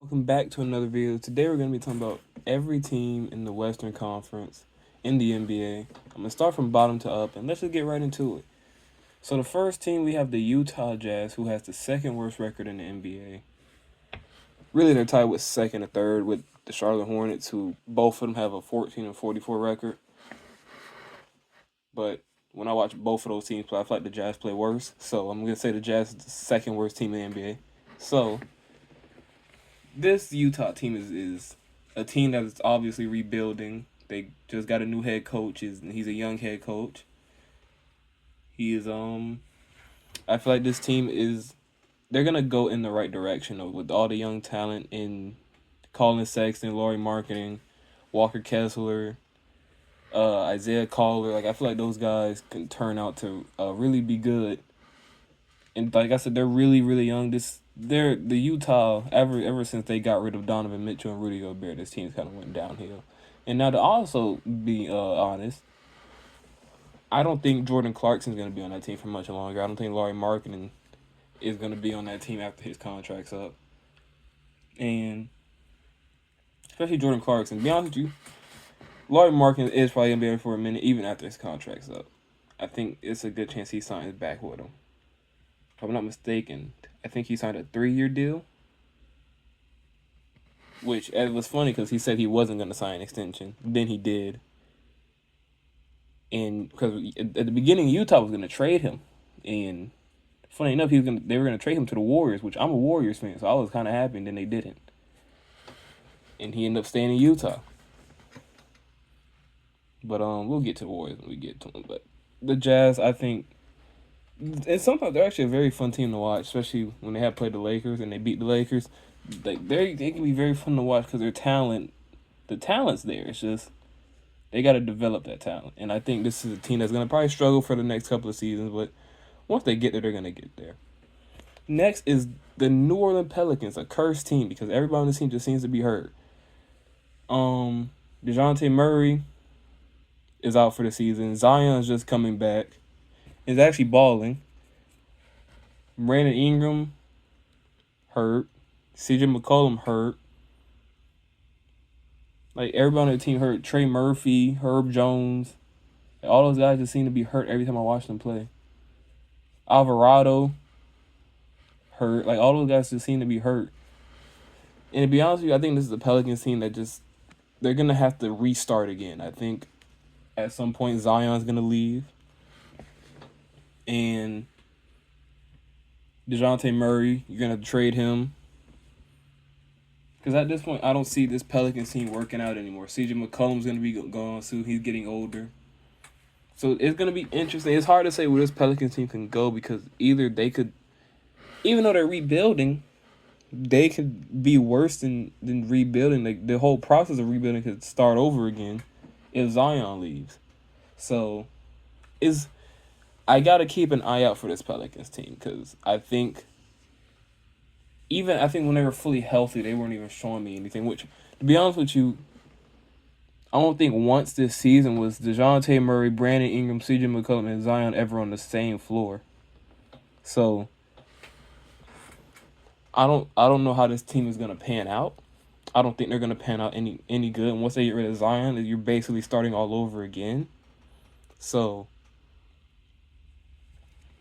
Welcome back to another video. Today we're going to be talking about every team in the Western Conference in the NBA. I'm going to start from bottom to up, and let's just get right into it. So the first team, we have the Utah Jazz, who has the second worst record in the NBA. Really, they're tied with second and third with the Charlotte Hornets, who both of them have a 14-44 record. But when I watch both of those teams play, I feel like the Jazz play worse. So I'm going to say the Jazz is the second worst team in the NBA. So this Utah team is a team that is obviously rebuilding. They just got a new head coach. He's a young head coach. He is I feel like this team is they're gonna go in the right direction with all the young talent in Colin Sexton, Lauri Markkanen, Walker Kessler, Isaiah Collier. Like I feel like those guys can turn out to really be good. And like I said, they're really really young. They're the Utah ever since they got rid of Donovan Mitchell and Rudy Gobert. This team's kind of went downhill. And now to also be honest, I don't think Jordan Clarkson's going to be on that team for much longer. I don't think Lauri Markkanen is going to be on that team after his contract's up. And especially Jordan Clarkson. To be honest with you, Lauri Markkanen is probably going to be there for a minute even after his contract's up. I think it's a good chance he signs back with him. If I'm not mistaken, I think he signed a 3-year deal. Which it was funny because he said he wasn't going to sign an extension. Then he did. And because at the beginning, Utah was going to trade him. And funny enough, they were going to trade him to the Warriors, which I'm a Warriors fan, so I was kind of happy, and then they didn't. And he ended up staying in Utah. But we'll get to the Warriors when we get to them. But the Jazz, I think, and sometimes they're actually a very fun team to watch, especially when they have played the Lakers and they beat the Lakers. Like they can be very fun to watch because the talent's there. It's just they got to develop that talent, and I think this is a team that's gonna probably struggle for the next couple of seasons, but once they get there, they're gonna get there. Next is the New Orleans Pelicans, a cursed team because everybody on this team just seems to be hurt. DeJounte Murray is out for the season. Zion's just coming back. Is actually balling. Brandon Ingram hurt. CJ McCollum hurt. Like everybody on the team hurt. Trey Murphy, Herb Jones. All those guys just seem to be hurt every time I watch them play. Alvarado hurt. Like all those guys just seem to be hurt. And to be honest with you, I think this is a Pelicans team that they're gonna have to restart again. I think at some point Zion's gonna leave. And DeJounte Murray, you're going to trade him. Because at this point, I don't see this Pelicans team working out anymore. CJ McCollum's going to be gone soon. He's getting older. So it's going to be interesting. It's hard to say where this Pelicans team can go because either they could, even though they're rebuilding, they could be worse than rebuilding. Like the whole process of rebuilding could start over again if Zion leaves. So I got to keep an eye out for this Pelicans team because I think when they were fully healthy, they weren't even showing me anything. Which, to be honest with you, I don't think once this season was DeJounte Murray, Brandon Ingram, CJ McCollum, and Zion ever on the same floor. So I don't know how this team is gonna pan out. I don't think they're gonna pan out any good. And once they get rid of Zion, you're basically starting all over again. So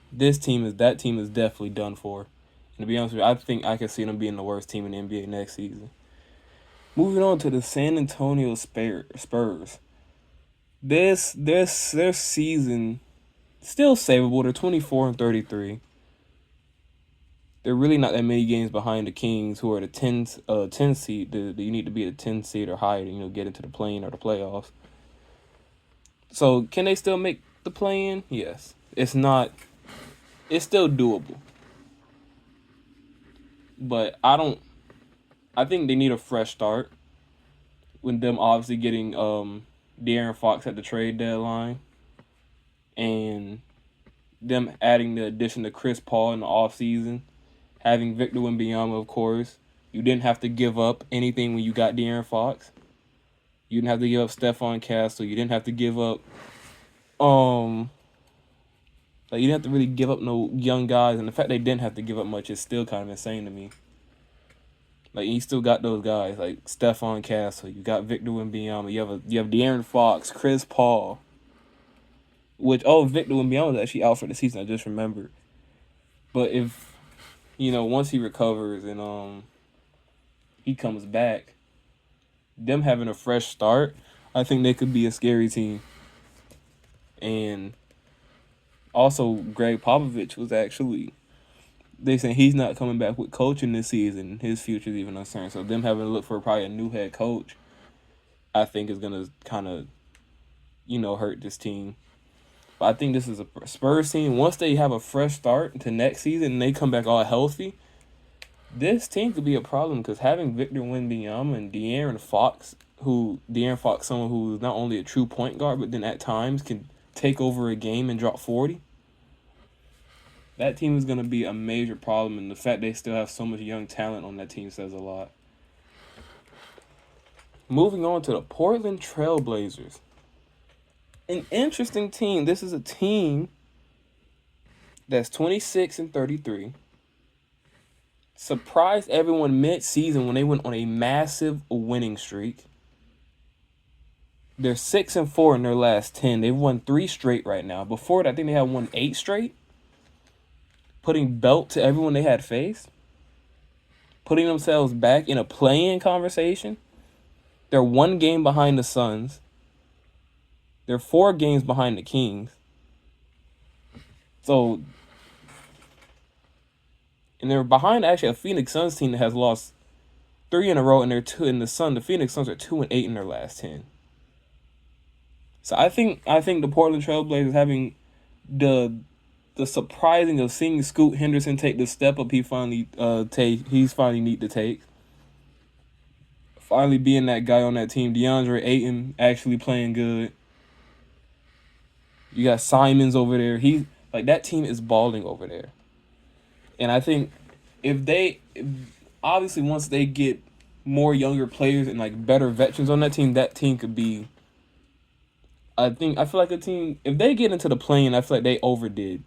that team is definitely done for. And to be honest with you, I think I can see them being the worst team in the NBA next season. Moving on to the San Antonio Spurs. Their season still savable. They're 24-33. They're really not that many games behind the Kings, who are the 10 seed. You need to be a 10 seed or higher to get into the play-in or the playoffs. So can they still make the play-in? Yes. It's still doable. But I think they need a fresh start with them obviously getting De'Aaron Fox at the trade deadline and them adding the addition to Chris Paul in the offseason, having Victor Wembanyama, of course. You didn't have to give up anything when you got De'Aaron Fox. You didn't have to give up Stephon Castle. You didn't have to give up you didn't have to really give up no young guys, and the fact they didn't have to give up much is still kind of insane to me. Like you still got those guys like Stephon Castle. You got Victor Wembanyama. You have De'Aaron Fox, Chris Paul. Which Victor Wembanyama was actually out for the season. I just remembered. But if once he recovers and he comes back, them having a fresh start, I think they could be a scary team. And also, Greg Popovich was actually, they saying he's not coming back with coaching this season. His future is even uncertain. So them having to look for probably a new head coach, I think is gonna kind of, hurt this team. But I think this is a Spurs team. Once they have a fresh start to next season and they come back all healthy, this team could be a problem because having Victor Wembanyama and De'Aaron Fox, someone who's not only a true point guard, but then at times can take over a game and drop 40. That team is going to be a major problem, and the fact they still have so much young talent on that team says a lot. Moving on to the Portland Trail Blazers. An interesting team. This is a team that's 26-33. Surprised everyone mid-season when they went on a massive winning streak. They're 6-4 in their last 10. They've won 3 straight right now. Before that, I think they had won 8 straight. Putting belt to everyone they had faced. Putting themselves back in a play-in conversation. They're 1 game behind the Suns. They're 4 games behind the Kings. So, and they're behind actually a Phoenix Suns team that has lost 3 in a row, and they're 2 in the Sun. The Phoenix Suns are 2-8 in their last 10. So I think the Portland Trail Blazers having the surprising of seeing Scoot Henderson take the step up he's finally need to take. Finally being that guy on that team. DeAndre Ayton actually playing good. You got Simons over there. That team is balling over there. And I think obviously once they get more younger players and better veterans on that team could be, I feel like a team, if they get into the play-in, I feel like they overdid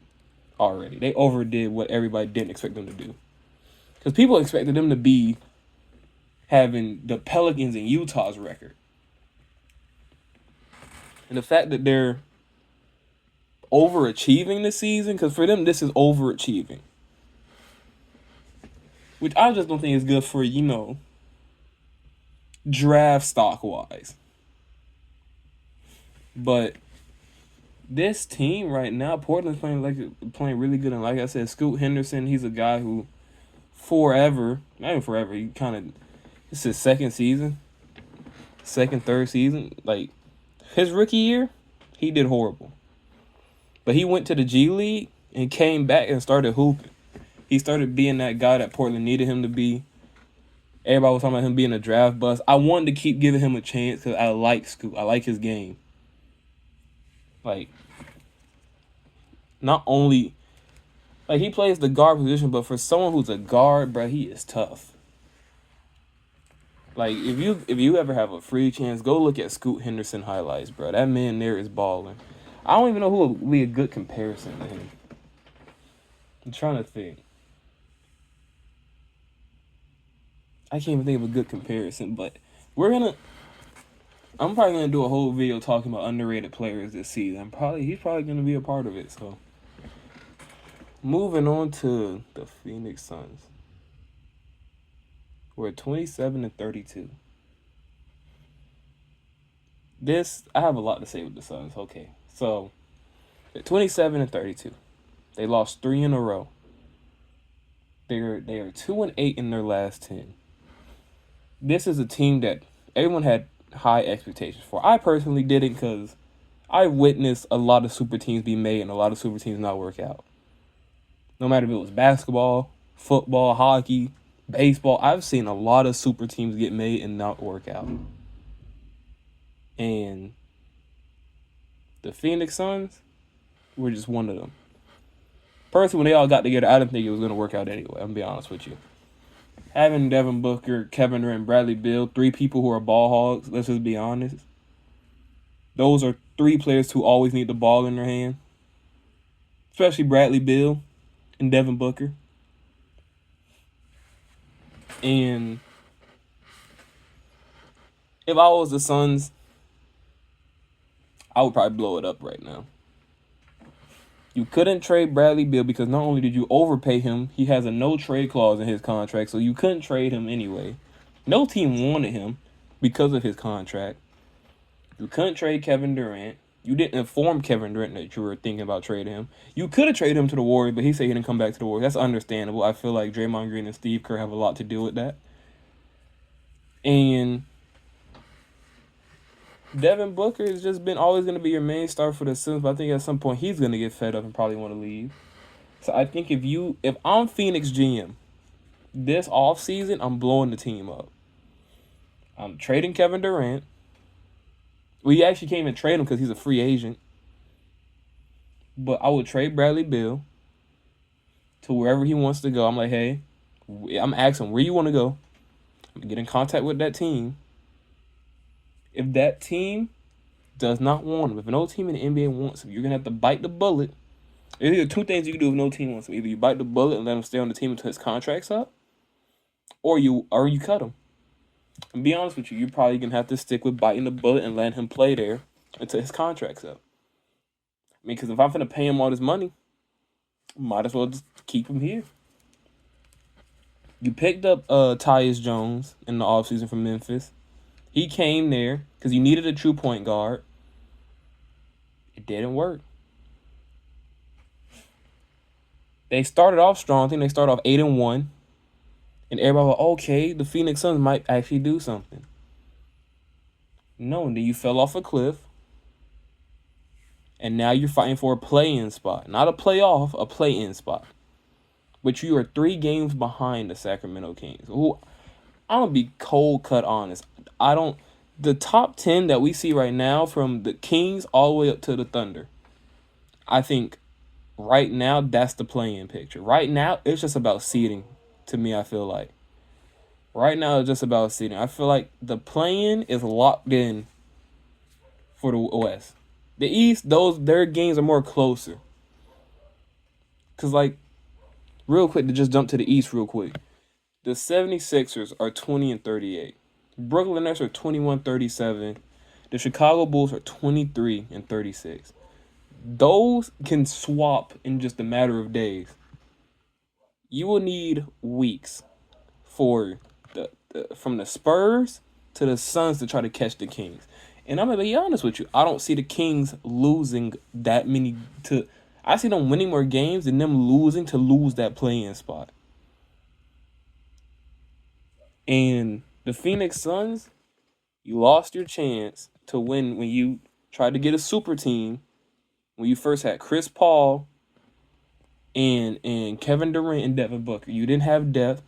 already. They overdid what everybody didn't expect them to do. Because people expected them to be having the Pelicans and Utah's record. And the fact that they're overachieving this season, because for them, this is overachieving. Which I just don't think is good for, draft stock-wise. But this team right now, Portland's playing really good. And like I said, Scoot Henderson, he's a guy who not even forever, it's his third season. His rookie year, he did horrible. But he went to the G League and came back and started hooping. He started being that guy that Portland needed him to be. Everybody was talking about him being a draft bust. I wanted to keep giving him a chance because I like Scoot. I like his game. Not only, he plays the guard position, but for someone who's a guard, bro, he is tough. If you ever have a free chance, go look at Scoot Henderson highlights, bro. That man there is balling. I don't even know who would be a good comparison to him. I'm trying to think. I can't even think of a good comparison, but I'm probably gonna do a whole video talking about underrated players this season. He's probably gonna be a part of it. So, moving on to the Phoenix Suns. We're 27-32. I have a lot to say with the Suns. Okay, so they're 27-32. They lost 3 in a row. They are 2-8 in their last 10. This is a team that everyone had high expectations for. I personally didn't, because I witnessed a lot of super teams be made and a lot of super teams not work out. No matter if it was basketball, football, hockey, baseball, I've seen a lot of super teams get made and not work out. And the Phoenix Suns were just one of them. Personally, when they all got together, I didn't think it was going to work out anyway. I'm going to be honest with you. Having Devin Booker, Kevin Durant, and Bradley Beal, 3 people who are ball hogs, let's just be honest. Those are 3 players who always need the ball in their hand. Especially Bradley Beal and Devin Booker. And if I was the Suns, I would probably blow it up right now. You couldn't trade Bradley Beal because not only did you overpay him, he has a no trade clause in his contract, so you couldn't trade him anyway. No team wanted him because of his contract. You couldn't trade Kevin Durant. You didn't inform Kevin Durant that you were thinking about trading him. You could have traded him to the Warriors, but he said he didn't come back to the Warriors. That's understandable. I feel like Draymond Green and Steve Kerr have a lot to do with that. And Devin Booker has just been always going to be your main star for the Suns, but I think at some point he's going to get fed up and probably want to leave. So I think if I'm Phoenix GM, this offseason, I'm blowing the team up. I'm trading Kevin Durant. We actually can't even trade him because he's a free agent. But I would trade Bradley Beal to wherever he wants to go. I'm like, hey, I'm asking him, where you want to go? I'm going to get in contact with that team. If that team does not want him, if no team in the NBA wants him, you're going to have to bite the bullet. There's either two things you can do if no team wants him. Either you bite the bullet and let him stay on the team until his contract's up, or you cut him. And be honest with you, you're probably going to have to stick with biting the bullet and letting him play there until his contract's up. I mean, because if I'm going to pay him all this money, might as well just keep him here. You picked up Tyus Jones in the offseason from Memphis. He came there because you needed a true point guard. It didn't work. They started off strong. I think they started off 8-1. And everybody was like, okay, the Phoenix Suns might actually do something. No, and then you fell off a cliff. And now you're fighting for a play-in spot. Not a playoff, a play-in spot. But you are 3 games behind the Sacramento Kings. Who, I'm going to be cold-cut honest. The top 10 that we see right now, from the Kings all the way up to the Thunder, I think right now that's the play-in picture. Right now, it's just about seeding, to me, I feel like. Right now, it's just about seeding. I feel like the play-in is locked in for the West. The East, their games are more closer. Because, like, real quick, to just jump to the East real quick. The 76ers are 20-38. Brooklyn Nets are 21-37. The Chicago Bulls are 23-36. Those can swap in just a matter of days. You will need weeks for from the Spurs to the Suns to try to catch the Kings. And I'm going to be honest with you. I don't see the Kings losing that many I see them winning more games than them losing to lose that play-in spot. And the Phoenix Suns, you lost your chance to win when you tried to get a super team. When you first had Chris Paul and Kevin Durant and Devin Booker. You didn't have depth.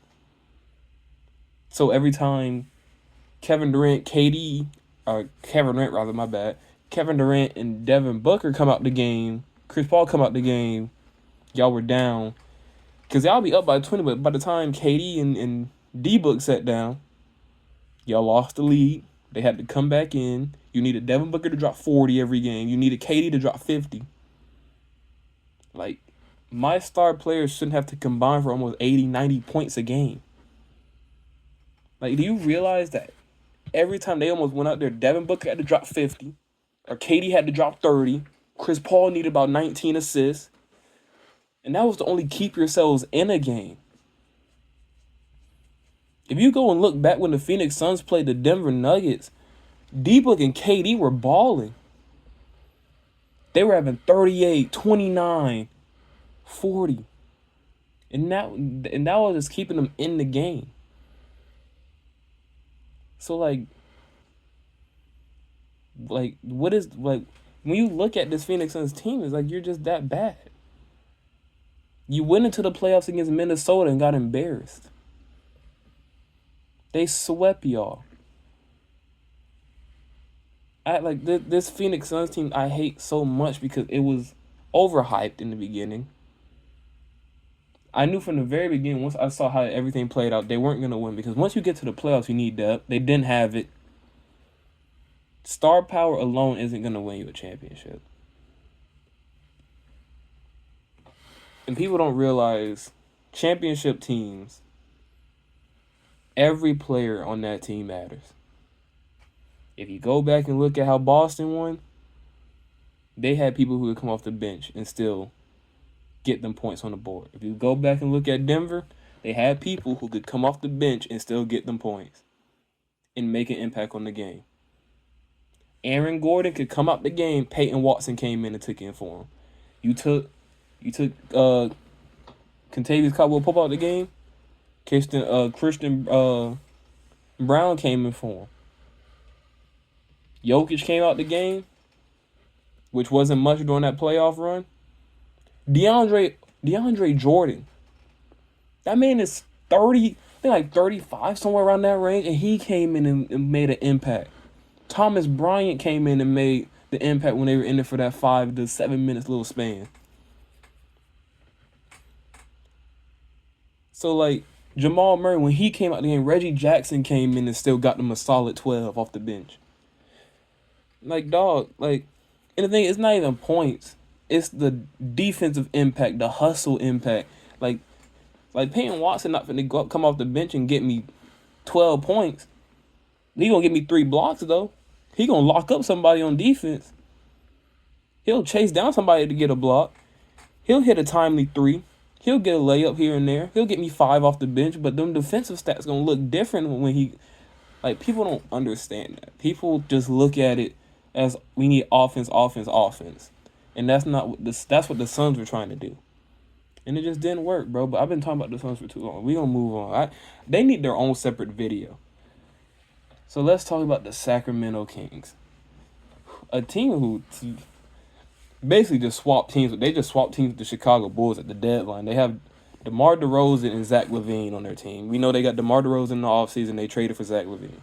So every time Kevin Durant and Devin Booker come out the game, Chris Paul come out the game, y'all were down. Because y'all be up by 20, but by the time KD and D-Book sat down, y'all lost the lead. They had to come back in. You needed Devin Booker to drop 40 every game. You needed KD to drop 50. Like, my star players shouldn't have to combine for almost 80, 90 points a game. Like, do you realize that every time they almost went out there, Devin Booker had to drop 50, or KD had to drop 30, Chris Paul needed about 19 assists, and that was to only keep yourselves in a game. If you go and look back when the Phoenix Suns played the Denver Nuggets, D-Book and KD were balling. They were having 38, 29, 40. And that was just keeping them in the game. So, like, what is, like, when you look at this Phoenix Suns team, it's like you're just that bad. You went into the playoffs against Minnesota and got embarrassed. They swept y'all. This Phoenix Suns team I hate so much because it was overhyped in the beginning. I knew from the very beginning, once I saw how everything played out, they weren't going to win. Because once you get to the playoffs, you need depth. They didn't have it. Star power alone isn't going to win you a championship. And people don't realize championship teams, every player on that team matters. If you go back and look at how Boston won, they had people who would come off the bench and still get them points on the board. If you go back and look at Denver, they had people who could come off the bench and still get them points and make an impact on the game. Aaron Gordon could come out the game. Peyton Watson came in and took in for him. You took Contavious Caldwell-Pope out the game. Christian Brown came in for him. Jokic came out the game, which wasn't much during that playoff run. DeAndre Jordan, that man is 30, I think like 35, somewhere around that range, and he came in and made an impact. Thomas Bryant came in and made the impact when they were in there for that 5 to 7 minutes little span. So, like, Jamal Murray, when he came out the game, Reggie Jackson came in and still got them a solid 12 off the bench. Like, dog, like, and the thing, it's not even points. It's the defensive impact, the hustle impact. Like Peyton Watson not finna come off the bench and get me 12 points. He gonna get me 3 blocks, though. He gonna lock up somebody on defense. He'll chase down somebody to get a block. He'll hit a timely 3. He'll get a layup here and there. He'll get me 5 off the bench, but them defensive stats gonna look different when he... Like, people don't understand that. People just look at it as we need offense. And that's what the Suns were trying to do. And it just didn't work, bro. But I've been talking about the Suns for too long. We gonna move on. They need their own separate video. So let's talk about the Sacramento Kings. A team who basically just swapped teams. They just swapped teams with the Chicago Bulls at the deadline. They have DeMar DeRozan and Zach LaVine on their team. We know they got DeMar DeRozan in the offseason. They traded for Zach LaVine.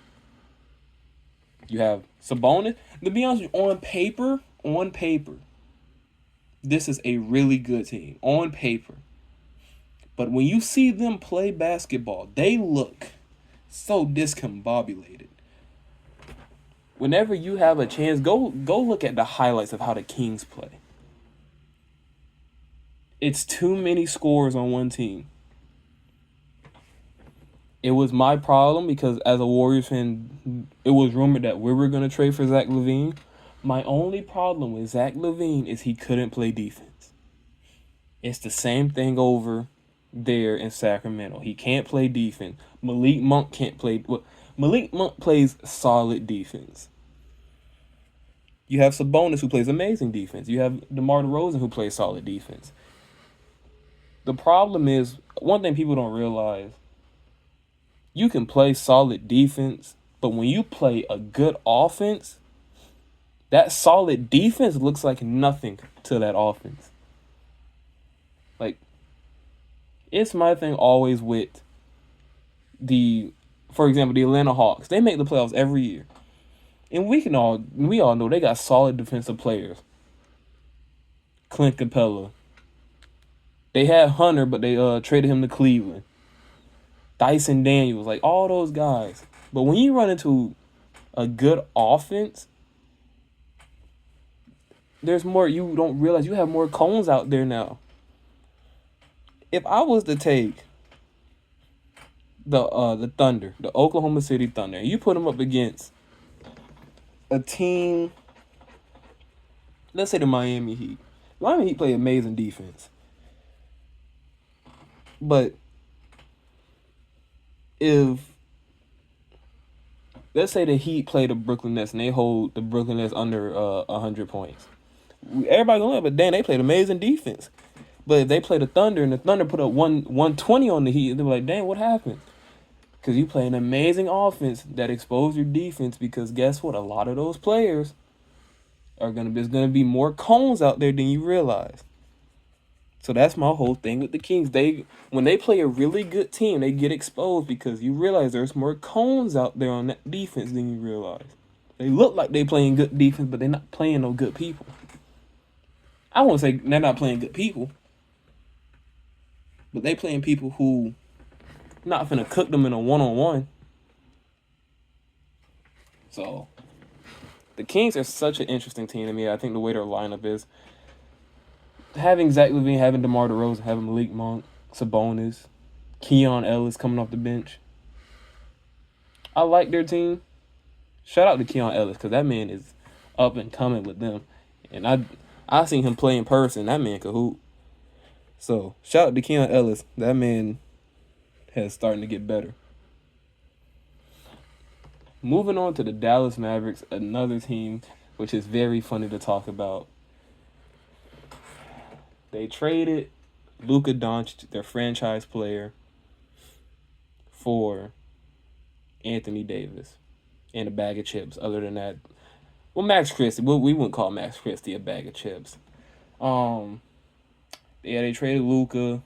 You have Sabonis. To be honest with you, on paper, this is a really good team. On paper. But when you see them play basketball, they look so discombobulated. Whenever you have a chance, go look at the highlights of how the Kings play. It's too many scores on one team. It was my problem because as a Warriors fan, it was rumored that we were going to trade for Zach LaVine. My only problem with Zach LaVine is he couldn't play defense. It's the same thing over there in Sacramento. He can't play defense. Malik Monk can't play. Well, Malik Monk plays solid defense. You have Sabonis who plays amazing defense. You have DeMar DeRozan who plays solid defense. The problem is, one thing people don't realize, you can play solid defense, but when you play a good offense, that solid defense looks like nothing to that offense. Like, it's my thing always with for example, the Atlanta Hawks. They make the playoffs every year. And we all know they got solid defensive players. Clint Capella. They had Hunter, but they traded him to Cleveland. Dyson Daniels, like all those guys. But when you run into a good offense, there's more. You don't realize you have more cones out there now. If I was to take the Thunder, the Oklahoma City Thunder, and you put them up against a team, let's say the Miami Heat. Miami Heat play amazing defense. But if, let's say the Heat play the Brooklyn Nets and they hold the Brooklyn Nets under 100 points. Everybody gonna look, but damn, they played amazing defense. But if they play the Thunder and the Thunder put up 120 on the Heat, they're like, dang, what happened? Because you play an amazing offense that exposed your defense, because guess what? A lot of those players there's gonna be more cones out there than you realize. So that's my whole thing with the Kings. When they play a really good team, they get exposed because you realize there's more cones out there on that defense than you realize. They look like they playing good defense, but they're not playing no good people. I won't say they're not playing good people, but they playing people who not finna cook them in a one-on-one. So the Kings are such an interesting team to me. I think the way their lineup is, having Zach LaVine, having DeMar DeRozan, having Malik Monk, Sabonis, Keon Ellis coming off the bench. I like their team. Shout out to Keon Ellis because that man is up and coming with them, and I seen him play in person. That man could hoop. So shout out to Keon Ellis. That man has starting to get better. Moving on to the Dallas Mavericks, another team which is very funny to talk about. They traded Luka Doncic, their franchise player, for Anthony Davis and a bag of chips. Other than that, well, Max Christie. We wouldn't call Max Christie a bag of chips. They traded Luka,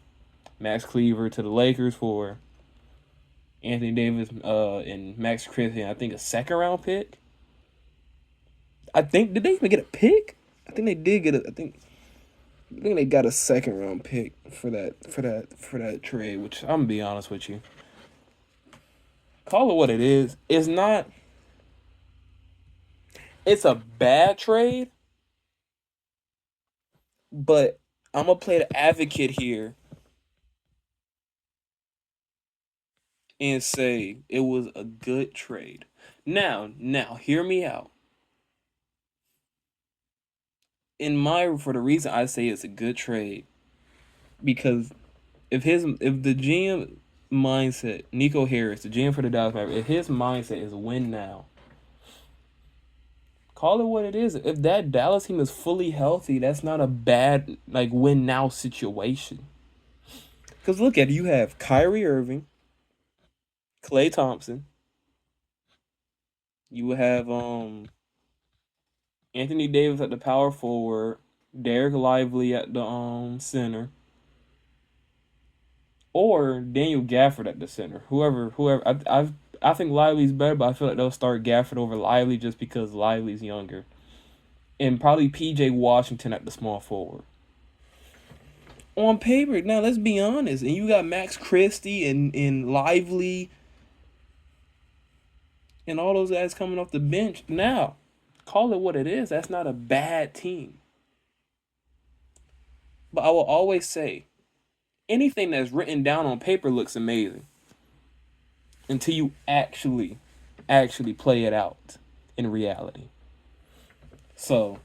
Max Cleaver to the Lakers for Anthony Davis and Max Christie, and I think a second round pick. Did they even get a pick? I think they did get I think they got a second round pick for that trade, which I'm gonna be honest with you. Call it what it is. It's a bad trade, but I'm gonna play the advocate here and say it was a good trade. Now, hear me out. For the reason I say it's a good trade, because if the GM mindset, Nico Harris, the GM for the Dallas Mavericks, if his mindset is win now, call it what it is. If that Dallas team is fully healthy, that's not a bad win now situation. Because look at it, you have Kyrie Irving, Klay Thompson, you have Anthony Davis at the power forward, Derek Lively at the center, or Daniel Gafford at the center. Whoever. I think Lively's better, but I feel like they'll start Gafford over Lively just because Lively's younger, and probably PJ Washington at the small forward. On paper, now let's be honest, and you got Max Christie and Lively and all those guys coming off the bench. Now, call it what it is. That's not a bad team. But I will always say, anything that's written down on paper looks amazing until you actually play it out in reality. So,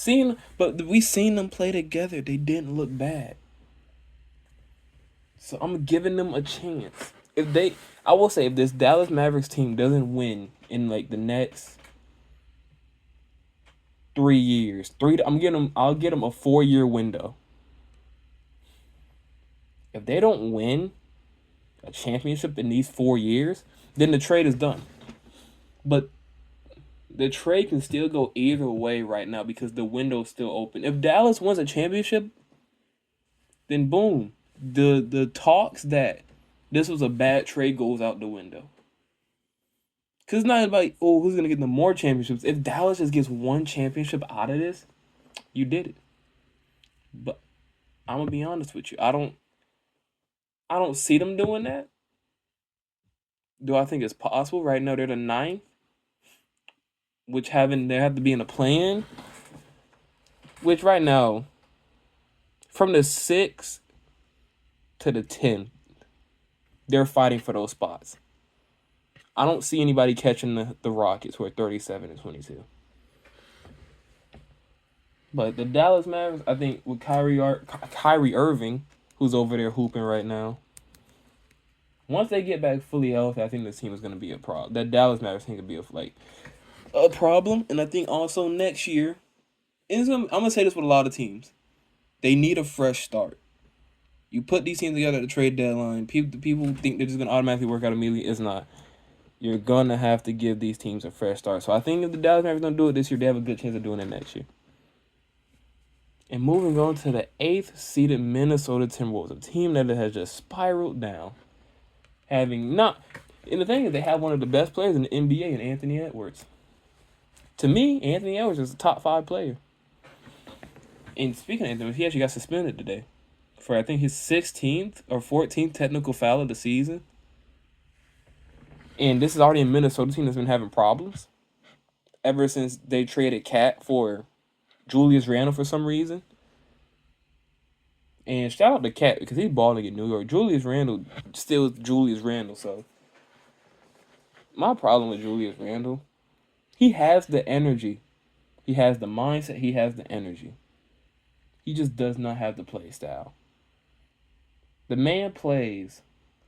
we seen them play together. They didn't look bad. So I'm giving them a chance. I will say, if this Dallas Mavericks team doesn't win in the next 3 years, I'll get them a 4-year window. If they don't win a championship in these 4 years, then the trade is done. But the trade can still go either way right now because the window's still open. If Dallas wins a championship, then boom, the talks that this was a bad trade goes out the window. Because it's not about, who's going to get the more championships. If Dallas just gets one championship out of this, you did it. But I'm going to be honest with you. I don't see them doing that. Do I think it's possible? Right now, they're the 9th, which they have to be in a plan. Which right now, from the 6th to the 10th, they're fighting for those spots. I don't see anybody catching the Rockets who are 37 and 22. But the Dallas Mavericks, I think with Kyrie Irving, who's over there hooping right now, once they get back fully healthy, I think this team is going to be a problem. That Dallas Mavericks team could be a problem. And I think also next year, I'm going to say this with a lot of teams, they need a fresh start. You put these teams together at the trade deadline, people think they're just going to automatically work out immediately. It's not. You're going to have to give these teams a fresh start. So I think if the Dallas Mavericks don't do it this year, they have a good chance of doing it next year. And moving on to the 8th seeded Minnesota Timberwolves, a team that has just spiraled down. And the thing is, they have one of the best players in the NBA in Anthony Edwards. To me, Anthony Edwards is a top 5 player. And speaking of Anthony, he actually got suspended today for, I think, his 16th or 14th technical foul of the season. And this is already a Minnesota team that's been having problems ever since they traded Cat for Julius Randle for some reason. And shout out to Cat because he's balling in New York. Julius Randle still Julius Randle, so My problem with Julius Randle, he has the energy, he has the mindset, he has the energy. He just does not have the play style. The man plays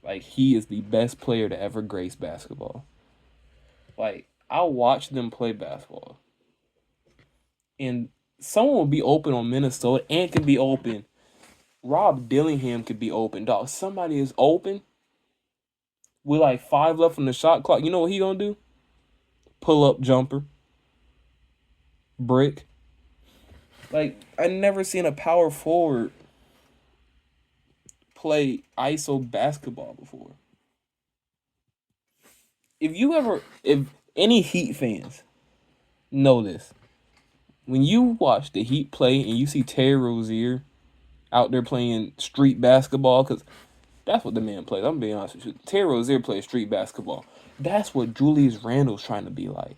like he is the best player to ever grace basketball. Like, I'll watch them play basketball, and someone will be open on Minnesota and can be open. Rob Dillingham could be open, dog. Somebody is open with like 5 left on the shot clock. You know what he gonna do? Pull up jumper, brick. Like, I never seen a power forward play ISO basketball before. If any Heat fans know this, when you watch the Heat play and you see Terry Rozier out there playing street basketball, because that's what the man plays. I'm being honest with you. Terry Rozier plays street basketball. That's what Julius Randle's trying to be like.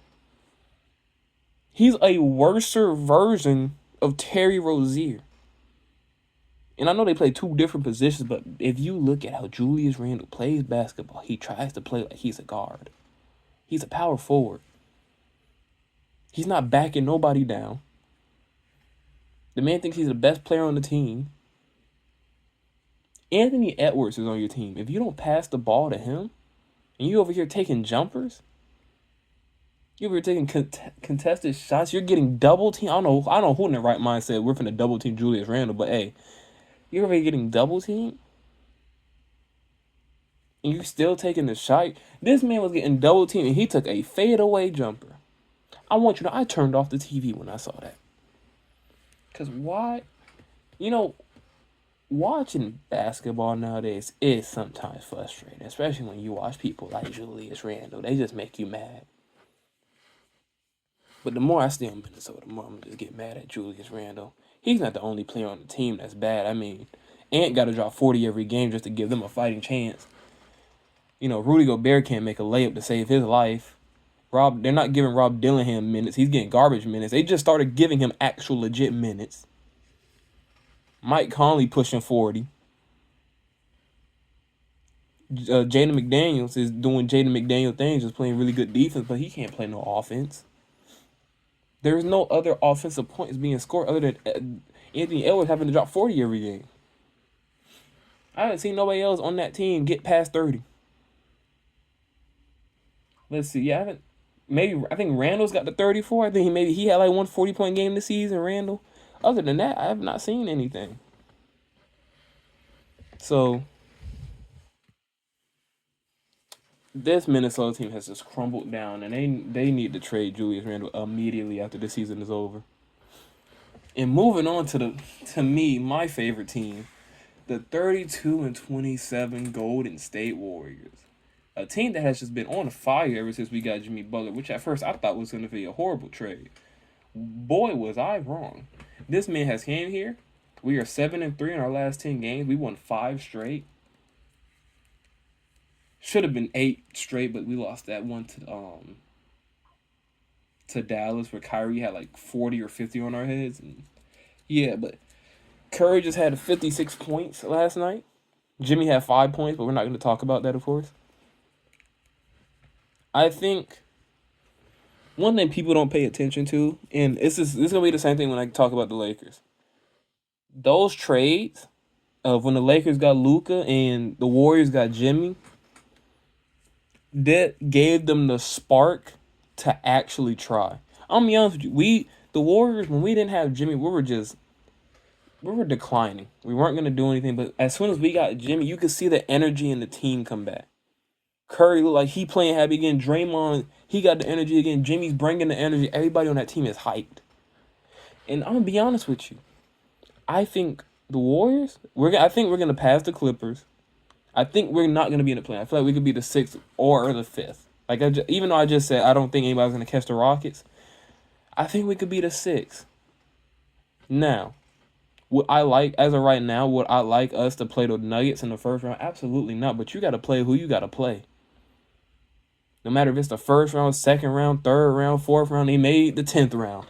He's a worser version of Terry Rozier. And I know they play 2 different positions, but if you look at how Julius Randle plays basketball, he tries to play like he's a guard. He's a power forward. He's not backing nobody down. The man thinks he's the best player on the team. Anthony Edwards is on your team. If you don't pass the ball to him, and you over here taking jumpers, you over here taking contested shots, you're getting double team. I don't know who in their right mind said we're finna double team Julius Randle, but hey, you're over here getting double team, and you still taking the shot. This man was getting double team, and he took a fadeaway jumper. I want you to know, I turned off the TV when I saw that. Because why? You know, watching basketball nowadays is sometimes frustrating, especially when you watch people like Julius Randle. They just make you mad. But the more I stay on Minnesota, the more I'm going to just get mad at Julius Randle. He's not the only player on the team that's bad. I mean, Ant got to drop 40 every game just to give them a fighting chance. You know, Rudy Gobert can't make a layup to save his life. They're not giving Rob Dillingham minutes. He's getting garbage minutes. They just started giving him actual legit minutes. Mike Conley pushing 40. Jaden McDaniels is doing Jaden McDaniel things, just playing really good defense, but he can't play no offense. There's no other offensive points being scored other than Anthony Edwards having to drop 40 every game. I haven't seen nobody else on that team get past 30. Let's see. Yeah, I think Randall's got the 34. I think he had like one 40-point game this season, Randall. Other than that, I have not seen anything. So this Minnesota team has just crumbled down, and they need to trade Julius Randle immediately after the season is over. And moving on to me, my favorite team, the 32-27 Golden State Warriors. A team that has just been on fire ever since we got Jimmy Butler, which at first I thought was going to be a horrible trade. Boy, was I wrong. This man has came here. We are 7-3 in our last 10 games. We won 5 straight. Should have been 8 straight, but we lost that one to Dallas, where Kyrie had like 40 or 50 on our heads. And yeah, but Curry just had 56 points last night. Jimmy had 5 points, but we're not going to talk about that, of course. I think one thing people don't pay attention to, and this is going to be the same thing when I talk about the Lakers. Those trades of when the Lakers got Luka and the Warriors got Jimmy, that gave them the spark to actually try. I'm gonna be honest with you. The Warriors, when we didn't have Jimmy, we were declining. We weren't gonna do anything. But as soon as we got Jimmy, you could see the energy in the team come back. Curry looked like he playing happy again. Draymond, he got the energy again. Jimmy's bringing the energy. Everybody on that team is hyped. And I'm gonna be honest with you. I think the Warriors, I think we're gonna pass the Clippers. I think we're not going to be in the play. I feel like we could be the 6th or the 5th. Like, even though I just said I don't think anybody's going to catch the Rockets, I think we could be the 6th. Now, would I like, as of right now, would I like us to play the Nuggets in the first round? Absolutely not. But you got to play who you got to play. No matter if it's the first round, second round, third round, fourth round, they made the 10th round.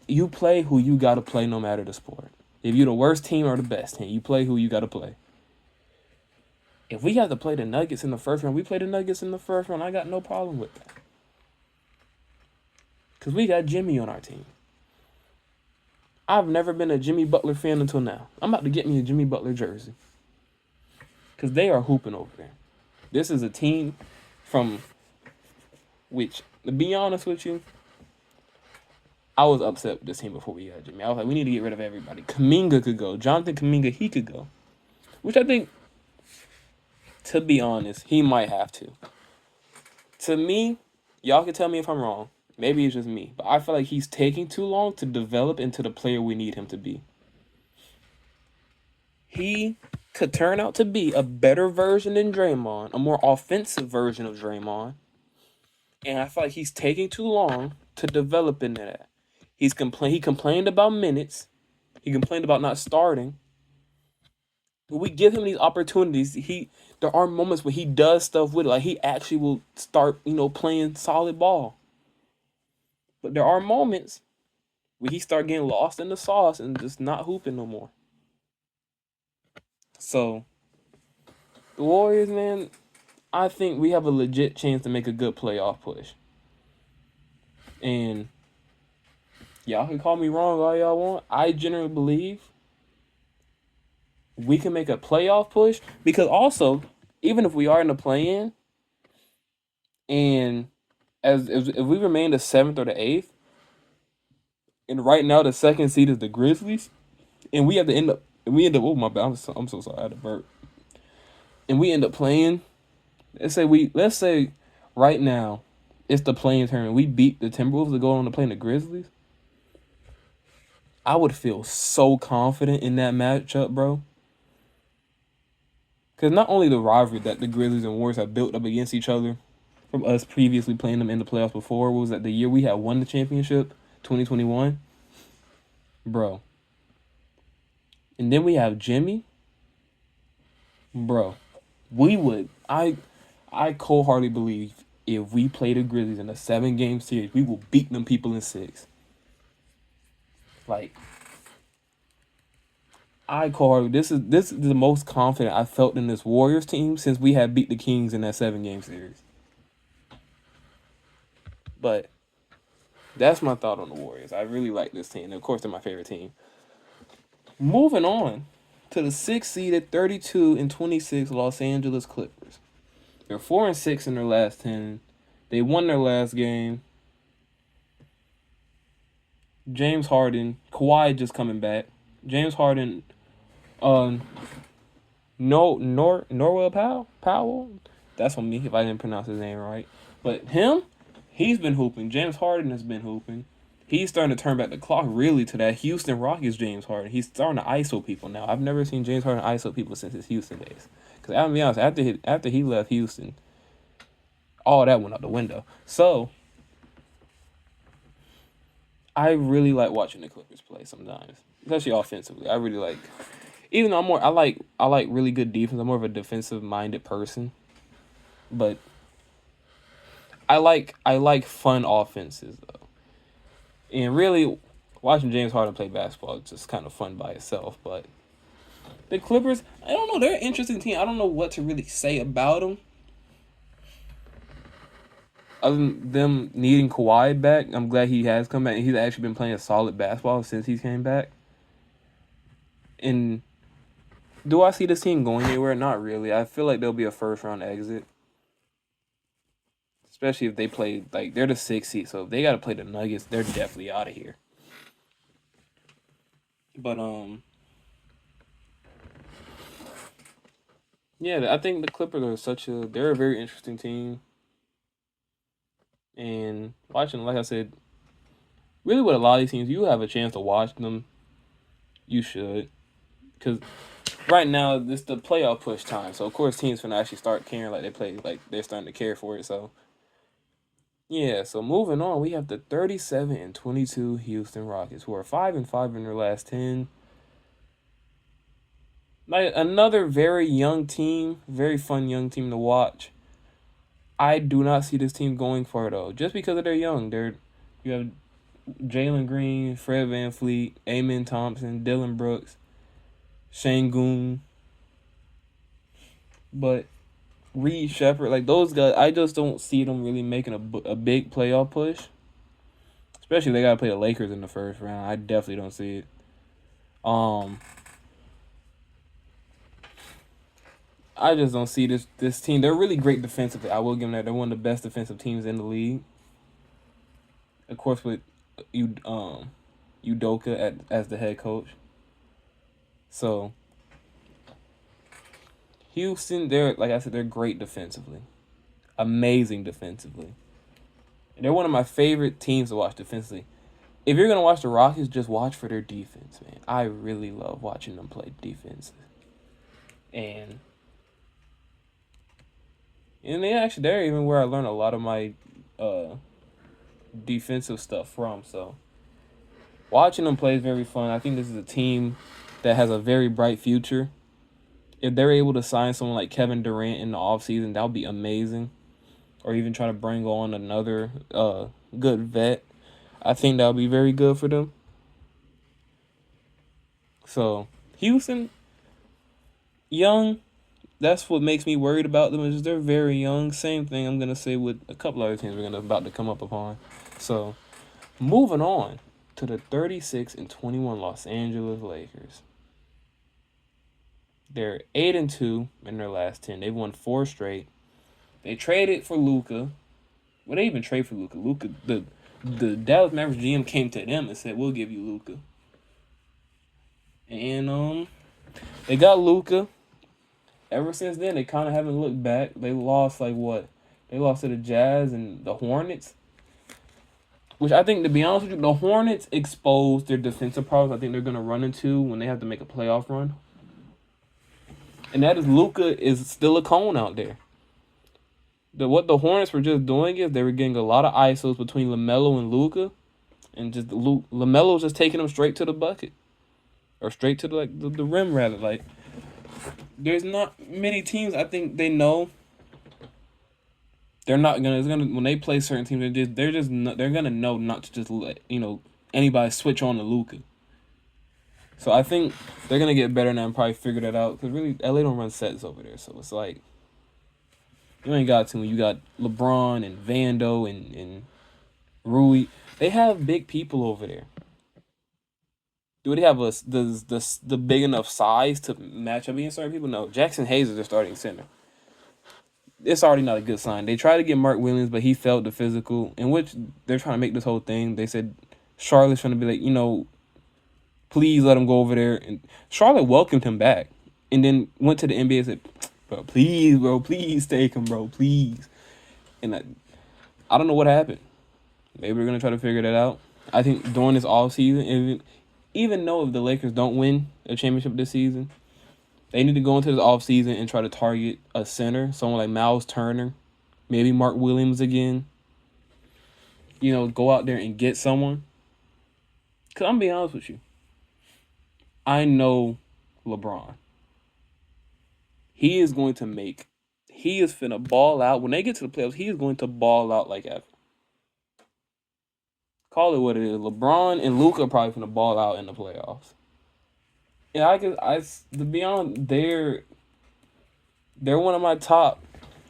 You play who you got to play no matter the sport. If you're the worst team or the best team, you play who you got to play. If we have to play the Nuggets in the first round, we play the Nuggets in the first round. I got no problem with that. Because we got Jimmy on our team. I've never been a Jimmy Butler fan until now. I'm about to get me a Jimmy Butler jersey. Because they are hooping over there. This is a team from which, to be honest with you, I was upset with this team before we got Jimmy. I was like, we need to get rid of everybody. Kuminga could go. Jonathan Kuminga, he could go. Which I think, to be honest, he might have to. To me, y'all can tell me if I'm wrong. Maybe it's just me. But I feel like he's taking too long to develop into the player we need him to be. He could turn out to be a better version than Draymond, a more offensive version of Draymond. And I feel like he's taking too long to develop into that. He complained about minutes. He complained about not starting. When we give him these opportunities, there are moments where he does stuff with it. Like he actually will start, playing solid ball. But there are moments where he start getting lost in the sauce and just not hooping no more. So the Warriors, man, I think we have a legit chance to make a good playoff push. And y'all can call me wrong all y'all want. I generally believe we can make a playoff push because also, even if we are in the play-in, and if we remain the 7th or the 8th, and right now the 2nd seed is the Grizzlies, and we end up, oh my bad, I'm so sorry, I had a burp. And we end up playing, let's say right now it's the play-in tournament. We beat the Timberwolves to go on to play the Grizzlies. I would feel so confident in that matchup, bro. Because not only the rivalry that the Grizzlies and Warriors have built up against each other from us previously playing them in the playoffs before, what was that, the year we had won the championship, 2021? Bro. And then we have Jimmy. Bro. I cold-heartedly believe if we play the Grizzlies in a 7-game series, we will beat them people in 6. Like, this is the most confident I felt in this Warriors team since we had beat the Kings in that 7-game series. But that's my thought on the Warriors. I really like this team. And of course, they're my favorite team. Moving on to the 6th seeded 32-26 Los Angeles Clippers. They're 4-6 in their last 10. They won their last game. James Harden, Kawhi just coming back. James Harden, Norwell Powell. That's on me if I didn't pronounce his name right. But he's been hooping. James Harden has been hooping. He's starting to turn back the clock really to that Houston Rockets James Harden. He's starting to ISO people now. I've never seen James Harden ISO people since his Houston days. Because I'll be honest, after he left Houston, all that went out the window. So I really like watching the Clippers play sometimes, especially offensively. I really like, even though I like really good defense. I'm more of a defensive minded person, but I like fun offenses though. And really, watching James Harden play basketball is just kind of fun by itself. But the Clippers, I don't know, they're an interesting team. I don't know what to really say about them. Other than them needing Kawhi back, I'm glad he has come back. And he's actually been playing solid basketball since he came back. And do I see this team going anywhere? Not really. I feel like they'll be a first-round exit. Especially if they play, like, they're the 6th seed. So if they got to play the Nuggets, they're definitely out of here. But, yeah, I think the Clippers are they're a very interesting team. And watching, like I said, really with a lot of these teams, you have a chance to watch them. You should. Because right now, it's the playoff push time. So, of course, teams can actually start caring they're starting to care for it. So, yeah. So, moving on, we have the 37-22 Houston Rockets, who are 5-5 in their last 10. Like, another very young team, very fun young team to watch. I do not see this team going far, though, just because they're young. You have Jalen Green, Fred VanVleet, Amen Thompson, Dylan Brooks, Sengun. but Reed Shepherd, like those guys, I just don't see them really making a big playoff push. Especially they gotta play the Lakers in the first round. I definitely don't see it. I just don't see this team. They're really great defensively. I will give them that. They're one of the best defensive teams in the league. Of course, with Udoka as the head coach. So Houston, like I said, they're great defensively, amazing defensively. They're one of my favorite teams to watch defensively. If you're gonna watch the Rockets, just watch for their defense, man. I really love watching them play defense, and they're even where I learned a lot of my defensive stuff from. So watching them play is very fun. I think this is a team that has a very bright future. If they're able to sign someone like Kevin Durant in the offseason, that would be amazing. Or even try to bring on another good vet. I think that would be very good for them. So, Houston, young, that's what makes me worried about them, is they're very young. Same thing I'm going to say with a couple other teams we're about to come up upon. So, moving on to the 36-21 Los Angeles Lakers. They're 8-2 in their last 10. They've won 4 straight. They traded for Luka. Well, they even trade for Luka. The Dallas Mavericks GM came to them and said, "We'll give you Luka." And they got Luka. Ever since then, they kind of haven't looked back. They lost They lost to the Jazz and the Hornets. Which I think, to be honest with you, the Hornets exposed their defensive problems I think they're going to run into when they have to make a playoff run. And that is Luka is still a cone out there. What the Hornets were just doing is they were getting a lot of ISOs between LaMelo and Luka, and just LaMelo was just taking them straight to the bucket, or straight to the rim rather. Like, there's not many teams I think they know. They're not gonna. It's gonna when they play certain teams. They're gonna know not to just let anybody switch on to Luka. So I think they're gonna get better now and probably figure that out, because really LA don't run sets over there. So it's like, you ain't got to when you got LeBron and Vando and Rui. They have big people over there. Do they have the big enough size to match up against certain people? No. Jackson Hayes is their starting center. It's already not a good sign. They tried to get Mark Williams, but he failed the physical, in which they're trying to make this whole thing. They said Charlotte's trying to be like, please let him go over there. And Charlotte welcomed him back, and then went to the NBA and said, bro, please take him, bro, please. And I don't know what happened. Maybe we're going to try to figure that out. I think during this offseason, even though if the Lakers don't win a championship this season, they need to go into this offseason and try to target a center, someone like Miles Turner, maybe Mark Williams again. Go out there and get someone. Because I'm being honest with you, I know LeBron. He is finna ball out. When they get to the playoffs, he is going to ball out like ever. Call it what it is. LeBron and Luka are probably finna ball out in the playoffs. Yeah, to be honest, they're one of my top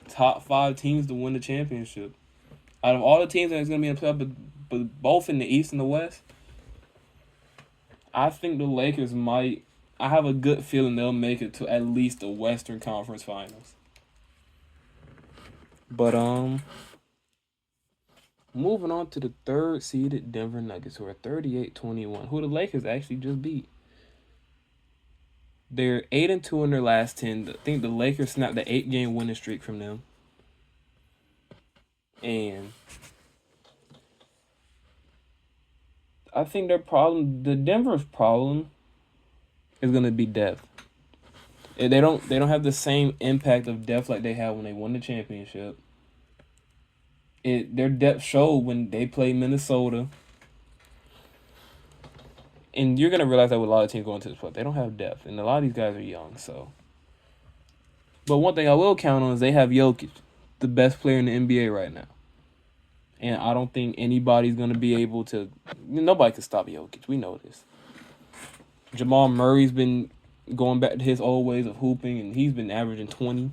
5 teams to win the championship. Out of all the teams that's gonna be in the playoffs, but both in the East and the West, I think the Lakers might. I have a good feeling they'll make it to at least the Western Conference Finals. But moving on to the 3rd seeded Denver Nuggets, who are 38-21, who the Lakers actually just beat. They're 8-2 in their last 10. I think the Lakers snapped the 8-game winning streak from them. And I think the Denver's problem is gonna be depth. They don't have the same impact of depth like they had when they won the championship. Their depth showed when they played Minnesota. And you're gonna realize that with a lot of teams going to this point, they don't have depth, and a lot of these guys are young. So, but one thing I will count on is they have Jokic, the best player in the NBA right now, and I don't think anybody's gonna be able to. Nobody can stop Jokic. We know this. Jamal Murray's been going back to his old ways of hooping, and he's been averaging 20.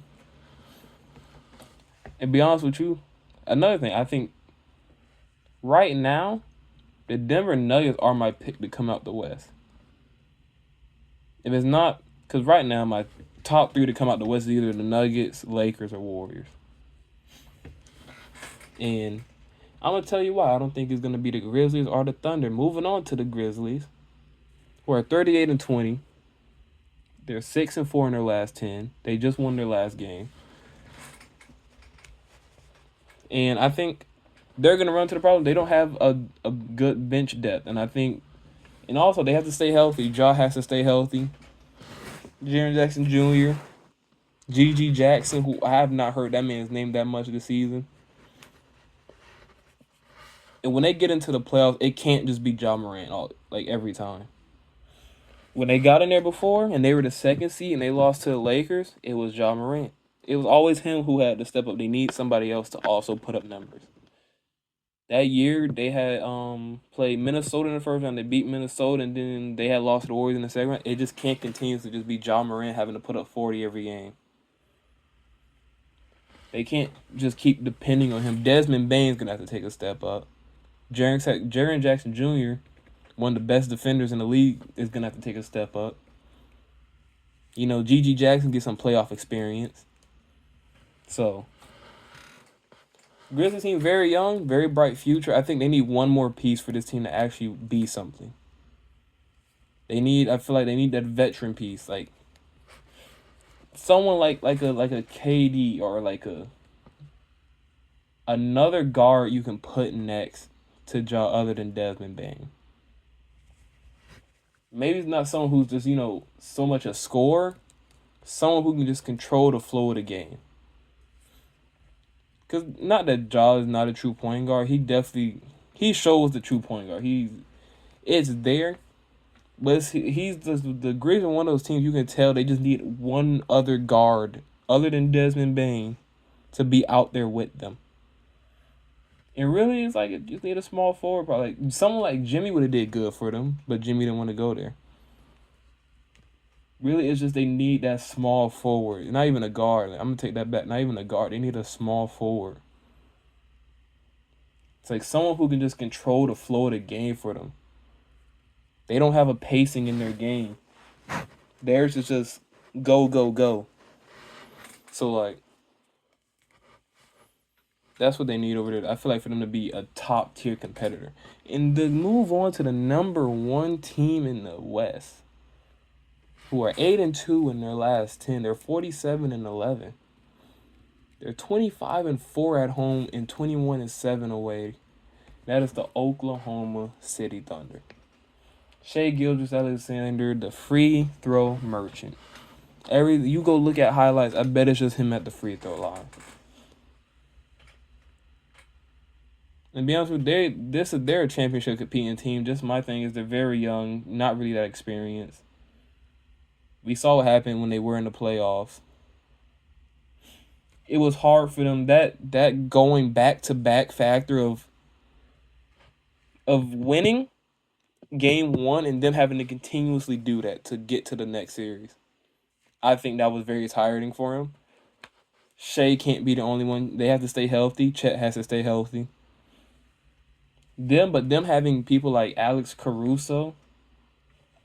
And be honest with you, another thing, I think right now, the Denver Nuggets are my pick to come out the West. If it's not, because right now my top three to come out the West is either the Nuggets, Lakers, or Warriors. And I'm going to tell you why. I don't think it's going to be the Grizzlies or the Thunder. Moving on to the Grizzlies, who are 38-20. They're 6-4 in their last 10. They just won their last game. And I think they're going to run to the problem. They don't have a good bench depth. And I think, and also they have to stay healthy. Ja has to stay healthy. Jaren Jackson Jr., GG Jackson, who I have not heard that man's name that much this season. And when they get into the playoffs, it can't just be Ja Morant every time. When they got in there before and they were the second seed and they lost to the Lakers, it was Ja Morant. It was always him who had to step up. They need somebody else to also put up numbers. That year they had played Minnesota in the first round. They beat Minnesota, and then they had lost to the Warriors in the second round. It just can't continue to just be Ja Morant having to put up 40 every game. They can't just keep depending on him. Desmond Bane's gonna have to take a step up. Jaren Jackson Jr., one of the best defenders in the league, is gonna have to take a step up. You know, GG Jackson gets some playoff experience. So, Grizzlies team very young, very bright future. I think they need one more piece for this team to actually be something. I feel like they need that veteran piece, like someone like a KD or like another guard you can put next to Ja other than Desmond Bane. Maybe it's not someone who's just, so much a scorer. Someone who can just control the flow of the game. Because not that Ja is not a true point guard. He shows the true point guard. It's there. But he's the Grizzlies are one of those teams you can tell they just need one other guard other than Desmond Bane to be out there with them. And really, it's like it just need a small forward. Probably like, someone like Jimmy would have did good for them, but Jimmy didn't want to go there. Really, it's just they need that small forward. Not even a guard. I'm going to take that back. Not even a guard. They need a small forward. It's like someone who can just control the flow of the game for them. They don't have a pacing in their game. Theirs is just go, go, go. So, like, that's what they need over there. I feel like for them to be a top-tier competitor. And to move on to the number one team in the West, who are 8-2 in their last 10. They're 47-11. They're 25-4 at home and 21-7 away. That is the Oklahoma City Thunder. Shai Gilgeous-Alexander, the free throw merchant. You go look at highlights, I bet it's just him at the free throw line. And to be honest with you, they're a championship competing team. Just my thing is they're very young, not really that experienced. We saw what happened when they were in the playoffs. It was hard for them. That going back-to-back factor of winning game one and them having to continuously do that to get to the next series. I think that was very tiring for him. Shai can't be the only one. They have to stay healthy. Chet has to stay healthy. Them having people like Alex Caruso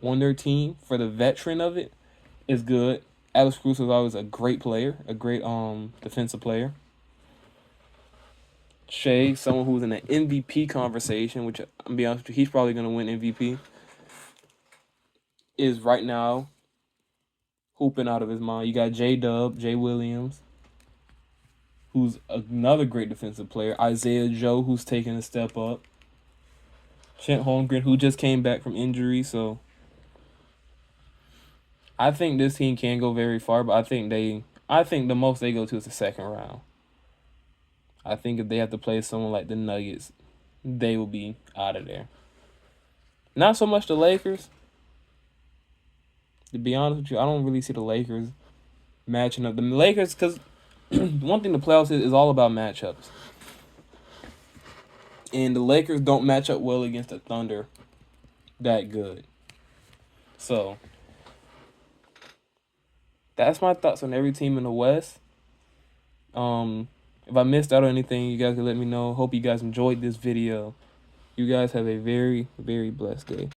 on their team for the veteran of it is good. Alex Caruso is always a great player, a great defensive player. Shai, someone who's in an MVP conversation, which I'm be honest with you, he's probably gonna win MVP, is right now hooping out of his mind. You got J-Dub, Jay Williams, who's another great defensive player. Isaiah Joe, who's taking a step up. Chet Holmgren, who just came back from injury, so I think this team can go very far, but I think the most they go to is the second round. I think if they have to play someone like the Nuggets, they will be out of there. Not so much the Lakers. To be honest with you, I don't really see the Lakers matching up. The Lakers, because one thing the playoffs is all about matchups. And the Lakers don't match up well against the Thunder that good. So, that's my thoughts on every team in the West. If I missed out on anything, you guys can let me know. Hope you guys enjoyed this video. You guys have a very, very blessed day.